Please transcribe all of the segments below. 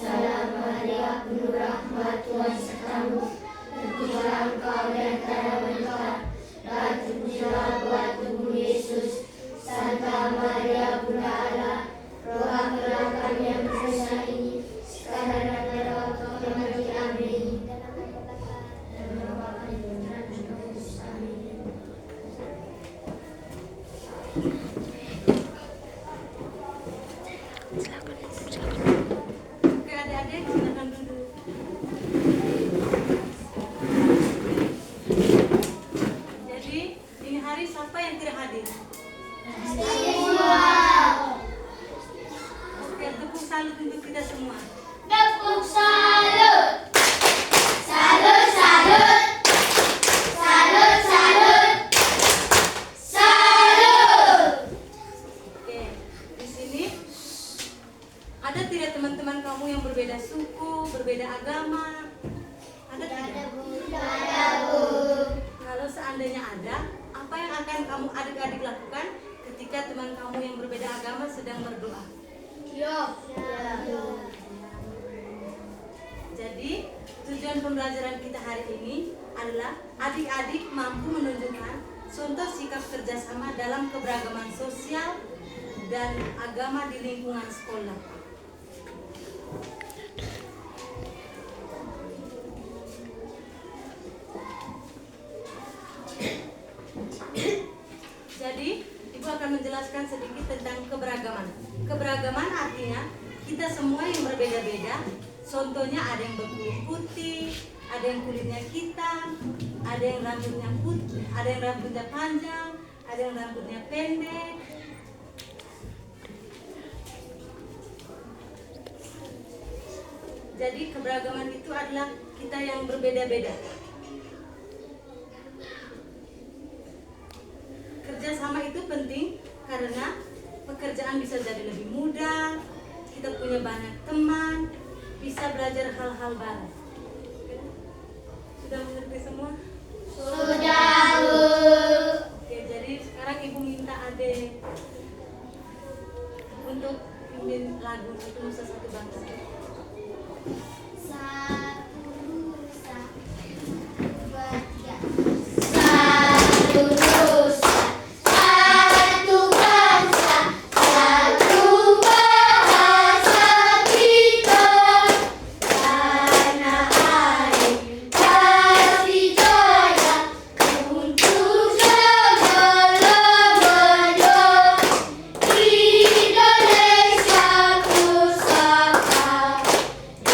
Salam Maria, penuh rahmat Tuhan sertamu, terpujilah engkau di antara wanita, dan terpujilah buah tubuh Yesus. Santa Maria, Bunda Allah, doakanlah kami yang berdosa ini, sekarang dan pada waktu kami mati. Amin. Oke, adik-adik silakan duduk. Jadi ini hari siapa yang tidak hadir? Oke, tepuk salut untuk kita semua. Tepuk salut. Salut, salut. Salut, salut. Salut. Oke, di sini ada tidak teman-teman kamu yang berbeda suku, berbeda agama? Ada tidak? Ada, Bu. Kalau seandainya ada, apa yang akan kamu adik-adik lakukan ketika teman kamu yang berbeda agama sedang berdoa? Jadi, tujuan pembelajaran kita hari ini adalah adik-adik mampu menunjukkan contoh sikap kerjasama dalam keberagaman sosial dan agama di lingkungan sekolah. Jadi, Ibu akan menjelaskan sedikit tentang keberagaman. Keberagaman artinya kita semua yang berbeda-beda. Contohnya ada yang berkulit putih, ada yang kulitnya hitam, ada yang rambutnya putih, ada yang rambutnya panjang, ada yang rambutnya pendek. Jadi keberagaman itu adalah kita yang berbeda-beda. Kerjasama itu penting karena pekerjaan bisa jadi lebih mudah, kita punya banyak teman, bisa belajar hal-hal baru. Sudah mengerti semua? Sudah, Bu. Oke, jadi sekarang Ibu minta Ade untuk pimpin lagu itu Nusa Satu Bangsa. Satu nusa, dua, tiga. Satu nusa, satu bangsa, satu bahasa kita. Tanah air kasih jaya untuk segala-galanya. Indonesia pusaka,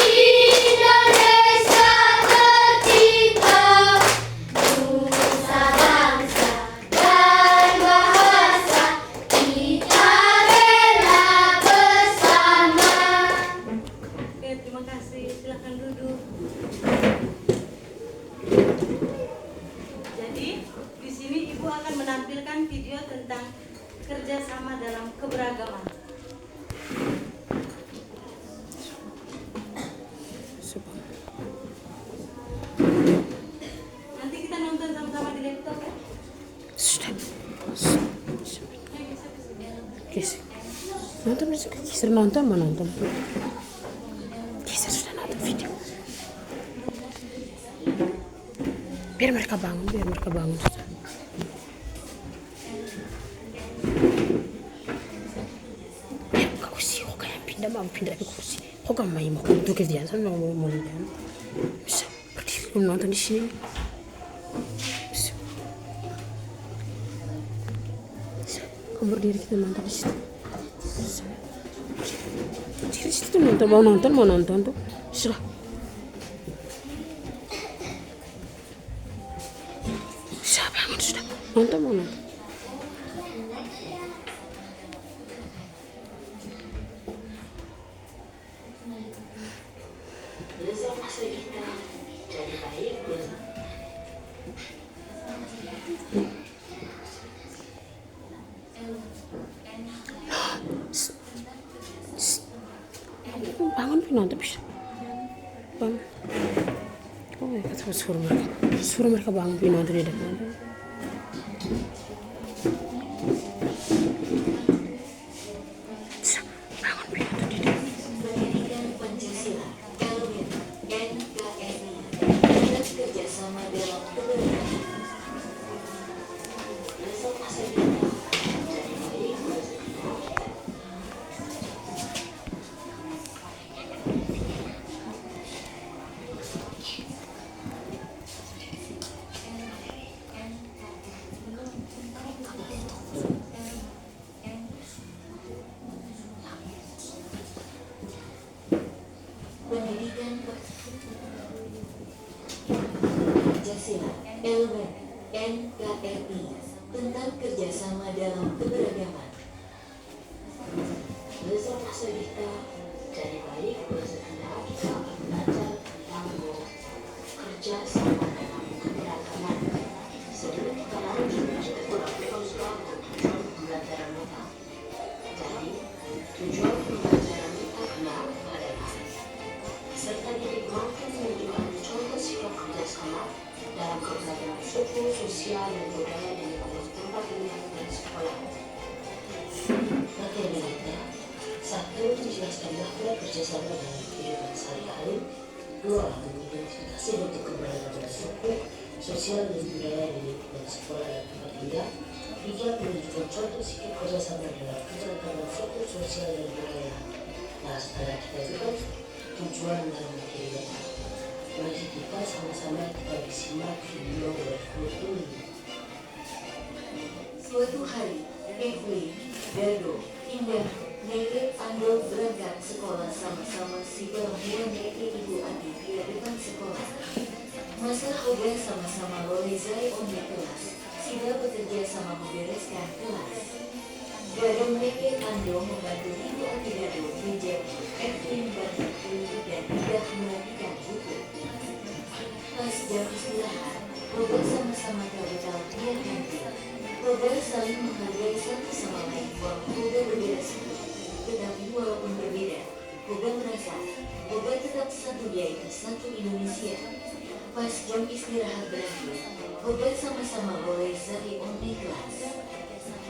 Indonesia tercinta, nusa bangsa dan bahasa kita bela bersama. Oke, terima kasih. Silakan duduk. Jadi, di sini Ibu akan menampilkan video tentang kerjasama dalam keberagaman. Nanti kita nonton sama-sama di laptop ya. Sudah. Ayo, bisa ke sini. Geser. Geser nonton mau nonton. Geser sudah nonton video. Biar mereka bangun. Ya, kau kursi, kau kayak pindah ke kursi. Kau kan main mau duduk di atas, mau jalan. Bisa berdiri nonton di sini. Bisa. Kamu berdiri kita nonton di situ. Di situ nonton mau nonton tuh. Sudah. Bisa bangun sudah. Nonton mau nonton. Bangun nonton bisa. Bangun. Oh, mereka suruh mereka bangun nonton di depan. pendidikan Pancasila, elemen NKRI tentang kerjasama dalam keberagaman. Bersama kita dari baik bersama kita belajar tentang kerjasama dalam keberagaman. Sebelum kita lanjut, kita kurang tujuan pembelajaran kita. Jadi, tujuan pembelajaran kita adalah serta dikembangkan menunjukkan contoh sikap kerjasama dalam keberagaman suku, sosial, dan budaya di lingkungan tempat kuliah dan sekolah. Materi kita 1. Menjelaskan makna kerjasama dalam kehidupan sehari-hari. 2. Mengidentifikasi bentuk keberagaman suku, sosial, dan budaya di lingkungan sekolah dan tempat tinggal. 3. Menunjukkan contoh sikap kerjasama dalam keberagaman suku, sosial, dan budaya. Nah, setelah kita juga tujuan dalam materi kita. Mari kita sama-sama kita disimak video berikut ini. Suatu hari, Evelyn, Dado, Indah, Neke, Andol berangkat sekolah sama-sama si perempuan Neke ibu adik di depan sekolah. Masa Hoga sama-sama lolezai di kelas, Sida bekerja sama membereskan kelas. Dado Neke Andol membantu ibu adik Dado menjadi Evelyn bantu dan Indah merapikan buku. Pas jam istirahat, Robert sama-sama tahu dia nanti. Robert saling menghargai satu sama lain walaupun Robert berbeda suku. Tetapi walaupun berbeda, Robert merasa Robert tetap satu, yaitu satu Indonesia. Pas jam istirahat berakhir, Robert sama-sama boleh zari online kelas.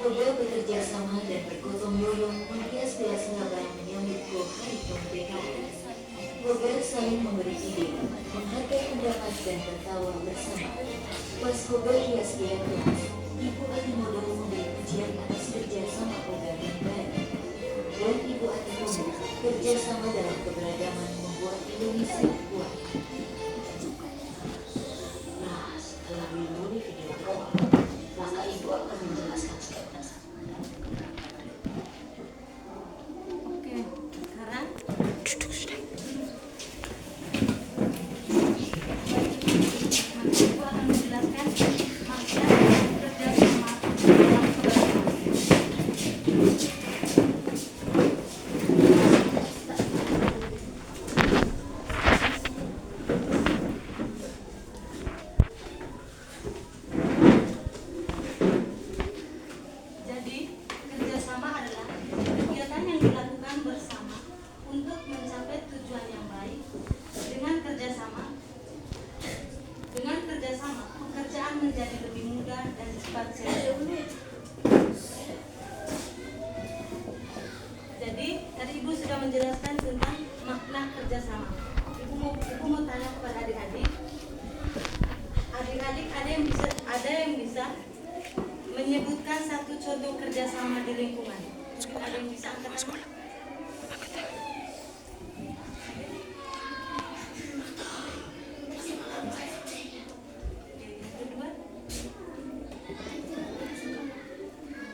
Robert bekerja sama dan bergotong royong menghias gelas-gelas barang menyambut hari kemerdekaan. Robert saling memberi ide, menghargai pendapat dan tertawa bersama. Pas Robert hias gaya kelas, Ibu Ati Model memberi pujian atas kerjasama Robert yang baik. Dan Ibu Ati Model kerjasama dalam keberagaman membuat Indonesia kuat. Nah, setelah menonton video drama, maka Ibu akan menjelaskan sekarang. Oke, sekarang Duduk sudah. Ibu akan menjelaskan makna kerjasama dalam keberagaman. Jadi, kerjasama adalah kegiatan yang dilakukan bersama untuk mencapai tujuan yang baik. Dengan kerjasama, pekerjaan menjadi lebih mudah dan cepat selesai. Jadi, tadi Ibu sudah menjelaskan tentang makna kerjasama. Ibu mau tanya kepada adik-adik. Adik-adik ada yang bisa menyebutkan satu contoh kerjasama di lingkungan. Ada yang bisa angkat tangan? Kedua?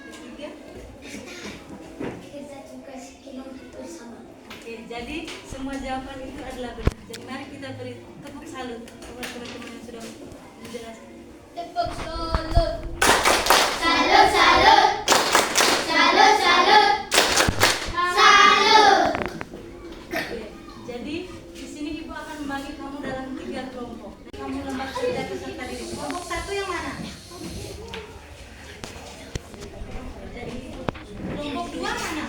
Ketiga? Kerja tugas kelompok bersama. Oke, jadi semua jawaban itu adalah benar. Jadi mari kita beri tepuk salut kepada teman-teman yang sudah menjelaskan. Tepuk salut. Salut, salut. Salut, salut. Salut. Oke, jadi di sini Ibu akan membagi kamu dalam 3 kelompok. Kamu lembar kerja peserta didik. Kelompok 1 yang mana? Jadi kelompok 2 mana?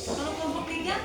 Kalau kelompok 3?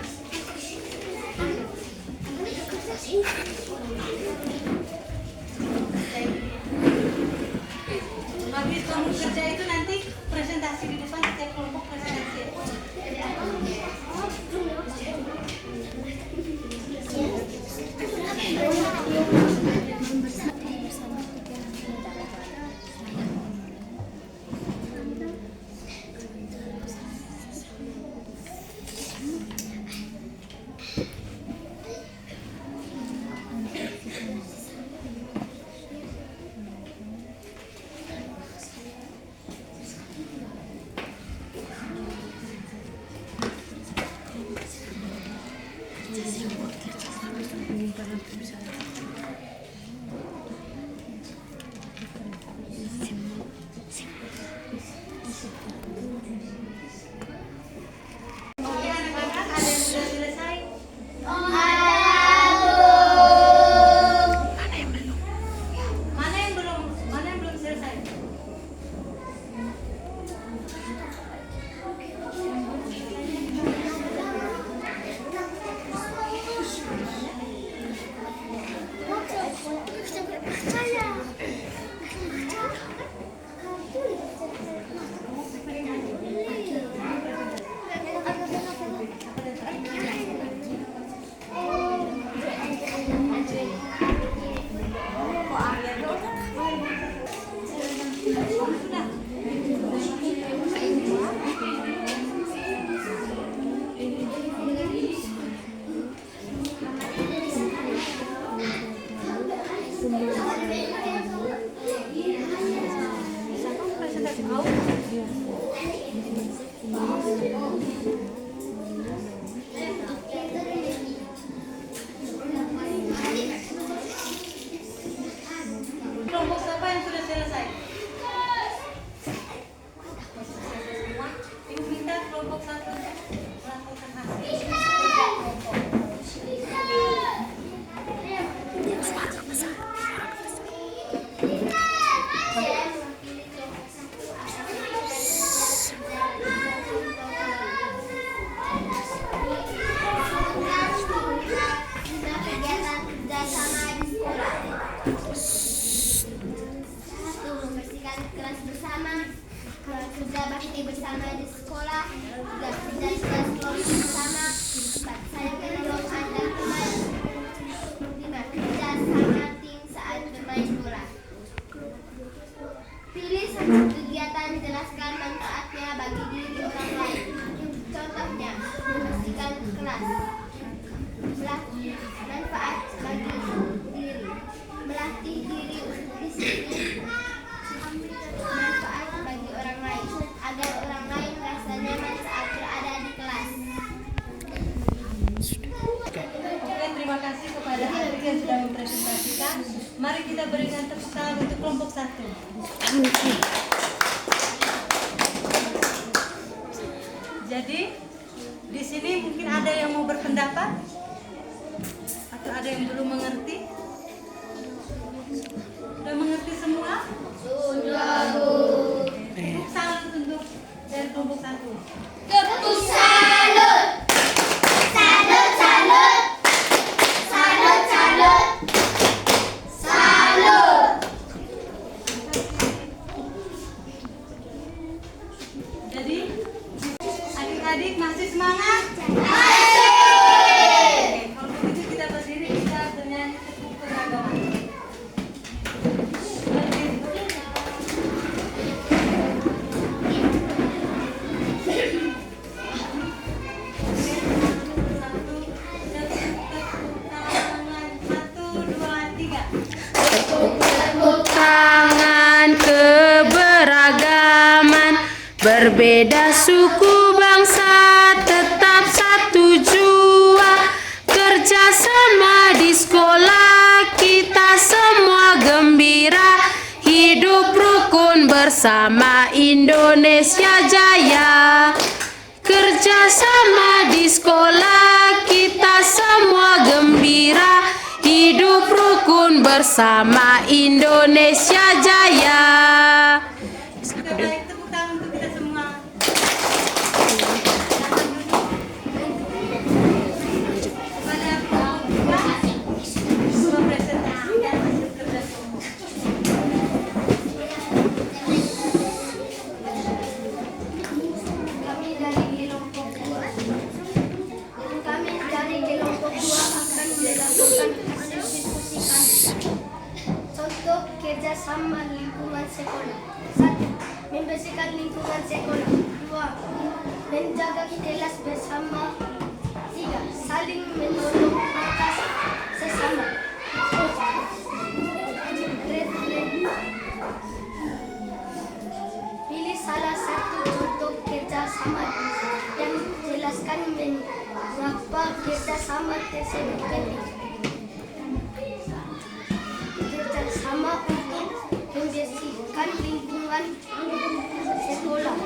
saya bakti bersama di sekolah, juga tugas kelompok bersama. 4. Saya berdoa dan teman. 5. Kerja sama tim saat bermain bola. Pilih satu kegiatan, jelaskan manfaatnya bagi diri orang lain. Contohnya, membersihkan kelas. Manfaat bagi diri, melatih diri untuk disiplin. Manfaat bagi orang lain, agar orang lain merasa nyaman saat berada di kelas. Oke, terima kasih kepada Adrik yang sudah mempresentasikan. Mari kita berikan tepuk tangan untuk kelompok 1. Jadi di sini mungkin ada yang mau berpendapat atau ada yang belum mengerti. Sudah mengerti semua? Sudah, Bu. Tepuk salut untuk dari kelompok 1. Tepuk salut. Salut, salut. Salut, salut. Salut. Jadi adik-adik masih semangat? Masih. Oke, kalau begitu kita berdiri, kita bernyanyi tepuk keberagaman. Tepuk tangan keberagaman, berbeda suku bangsa tetap satu jua. Kerja sama di sekolah kita semua gembira, hidup rukun bersama Indonesia Jaya. Kerja sama di sekolah kita semua gembira, hidup rukun bersama Indonesia Jaya. Kita baik tepuk tangan untuk kita semua. Kepada kelompok 2, mempresentasikan hasil kerja kelompok. Kami dari kelompok 2 akan melakukan hasil diskusi kami. Contoh kerjasama lingkungan sekolah. 1. Membersihkan lingkungan sekolah. 2. Menjaga kelas bersama. 3. Saling menolong atas sesama. 4. Pilih salah satu contoh kerjasama dan jelaskan mengapa kerjasama tersebut penting. Kerjasama untuk membersihkan lingkungan sekolah.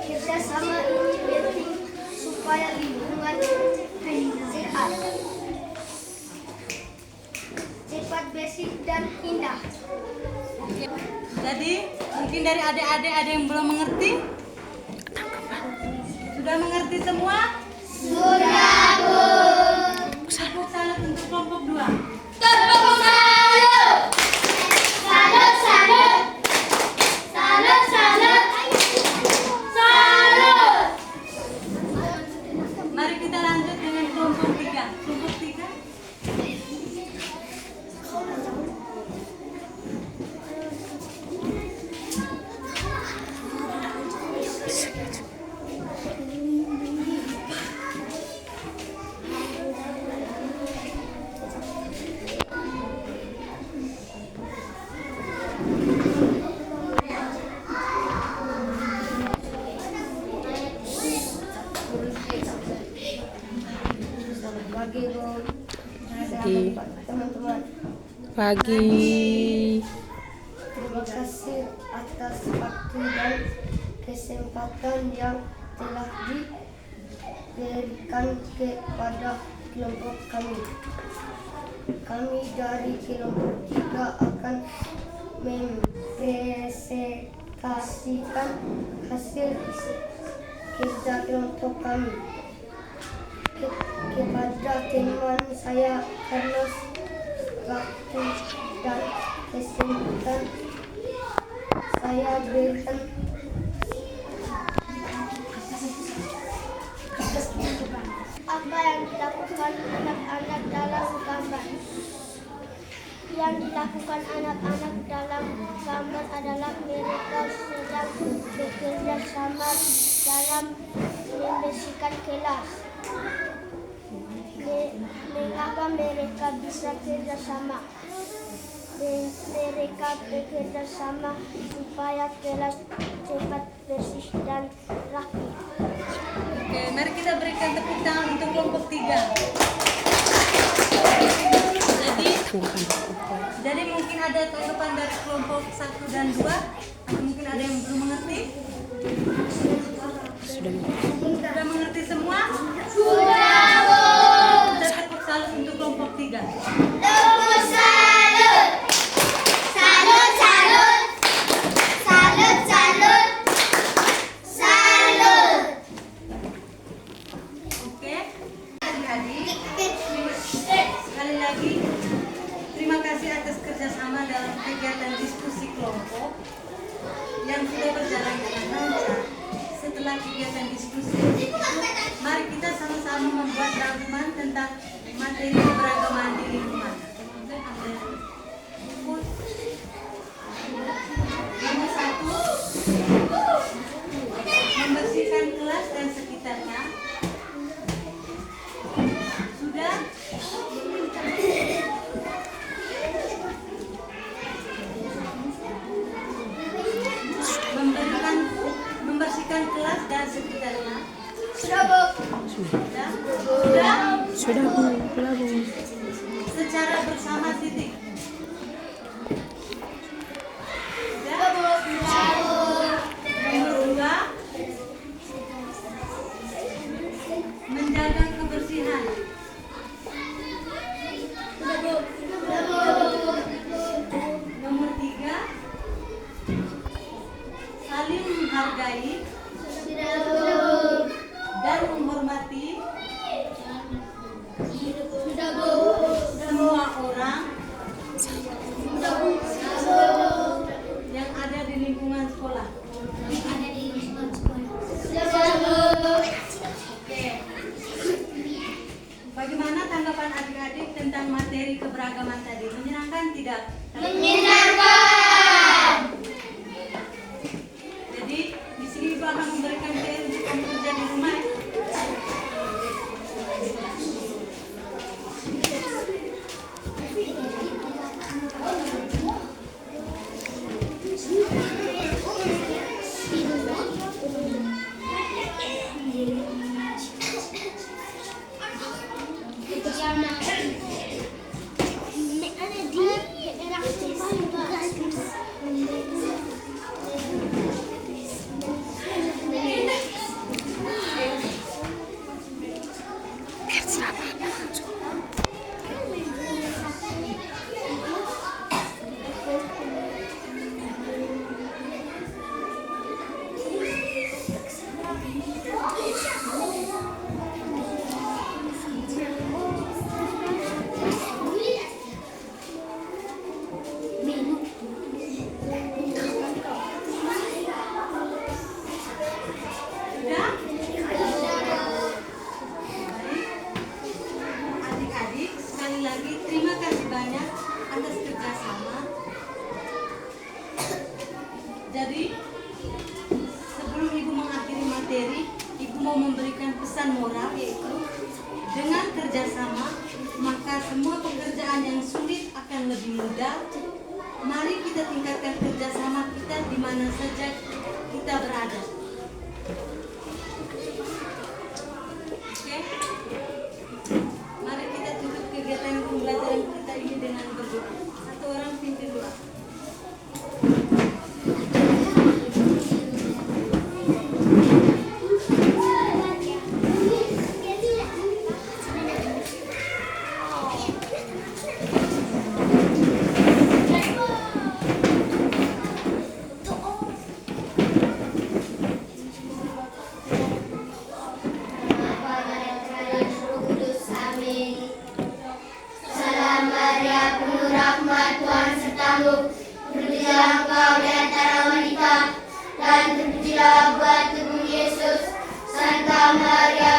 Kerjasama ini penting supaya lingkungan sehat, cepat bersih dan indah. Jadi mungkin dari adik-adik ada yang belum mengerti? Sudah mengerti semua? Sudah, Bu. Tepuk salut untuk kelompok 2. Tepuk salut. Salut, salut. Salut, salut. Salut. Mari kita lanjut dengan kelompok 3. Kelompok 3. Teman-teman, Pagi. terima kasih atas waktu dan kesempatan yang telah diberikan kepada kelompok kami. Kami dari kelompok 3 akan mempresentasikan hasil kerja kelompok kami kepada teman saya Carlos. Waktu dan kesempatan Saya berikan apa yang dilakukan anak-anak dalam gambar. Yang dilakukan anak-anak dalam gambar adalah mereka sedang bekerja sama dalam membersihkan kelas. Mengapa mereka bisa kerja sama? Mereka bekerja sama supaya kelas cepat bersih dan rapi. Oke, mari kita berikan tepuk tangan untuk kelompok 3. Jadi mungkin ada tanggapan dari kelompok 1 dan 2, atau mungkin ada yang belum mengerti? Sudah mengerti semua? Sudah, Bu. Kita tepuk salut untuk kelompok 3. Tepuk salut. Salut, salut. Salut, salut. Salut. Oke, adik-adik, sekali lagi terima kasih atas kerjasama dalam kegiatan diskusi kelompok yang sudah berjalan dengan lancar. Setelah kegiatan diskusi itu, mari kita sama-sama membuat rangkuman tentang materi keberagaman di lingkungan. Nomor 1, membersihkan kelas dan sekitarnya. Sudah? Membersihkan kelas dan sekitarnya. Sudah, Bu. Sudah? Sudah? Sudah, Bu. Sudah, Bu. Secara bersama titik. Sudah? Nomor 2, menjaga kebersihan. Nomor 3, saling menghargai dan menghormati semua orang yang ada di lingkungan sekolah. Oke. Bagaimana tanggapan adik-adik tentang materi keberagaman tadi? Menyenangkan tidak? Menyenangkan. Jadi di sini Ibu akan memberikan PR untuk kamu kerja di rumah. Jadi sebelum Ibu mengakhiri materi, Ibu mau memberikan pesan moral, yaitu dengan kerjasama maka semua pekerjaan yang sulit akan lebih mudah. Mari kita tingkatkan kerjasama kita di mana saja kita berada. Oke? Mari kita tutup kegiatan pembelajaran kita ini dengan berdoa. Satu orang pimpin doa. Salam Maria, penuh rahmat Tuhan sertamu. Bergembira engkau di antara wanita. dan terpujilah buat tubuh Yesus. Santa Maria